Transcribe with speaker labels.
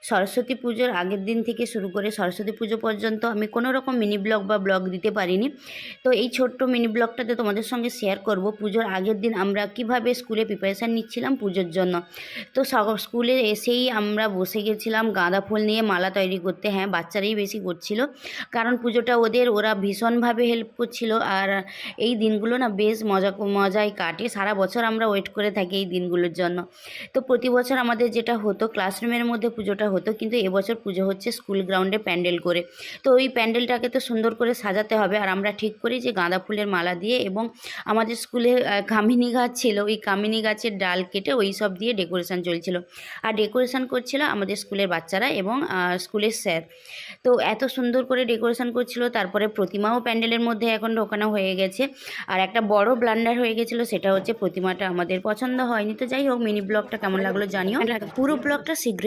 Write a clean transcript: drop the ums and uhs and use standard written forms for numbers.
Speaker 1: সরস্বতী পুজোর আগের দিন থেকে শুরু করে সরস্বতী পুজো পর্যন্ত আমি কোনো রকম মিনি ব্লগ বা ব্লগ দিতে পারিনি। তো এই ছোট্ট মিনি ব্লগটাতে তোমাদের সঙ্গে শেয়ার করব পুজোর আগের দিন আমরা কিভাবে স্কুলে প্রিপারেশান নিচ্ছিলাম পুজোর জন্য। তো স্কুলে এসেই আমরা বসে গেছিলাম গাঁদা ফুল নিয়ে মালা তৈরি করতে। হ্যাঁ, বাচ্চারাই বেশি করছিল, কারণ পুজোটা ওরা ভীষণভাবে হেল্প করছিল। আর এই দিনগুলো না বেশ মজায় কাটে। সারা বছর আমরা ওয়েট করে থাকি এই দিনগুলোর জন্য। তো প্রতি বছর আমাদের যেটা হতো, ক্লাসরুমের মধ্যে পুজোটা হতো, কিন্তু এবছর পুজো হচ্ছে স্কুল গ্রাউন্ডে প্যান্ডেল করে। তো ওই প্যান্ডেলটাকে তো সুন্দর করে সাজাতে হবে, আর আমরা ঠিক করি যে গাঁদা ফুলের মালা দিয়ে, এবং আমাদের স্কুলে কামিনী গাছ ছিল, ওই কামিনী গাছের ডাল কেটে ওই সব দিয়ে ডেকোরেশন চলছিল। আর ডেকোরেশন করছিল আমাদের স্কুলের বাচ্চারা এবং স্কুলের স্যার। তো এত সুন্দর করে ডেকোরেশন করছিল। তারপরে প্রতিমাও প্যান্ডেলের মধ্যে এখন ঢোকানো হয়ে গেছে। আর একটা বড় ব্লান্ডার হয়ে গেছিলো, সেটা হচ্ছে প্রতিমাটা আমাদের পছন্দ হয়নি। তো যাই হোক, মিনি ব্লগটা কেমন লাগলো জানিও। পুরো ব্লগটা শীঘ্রই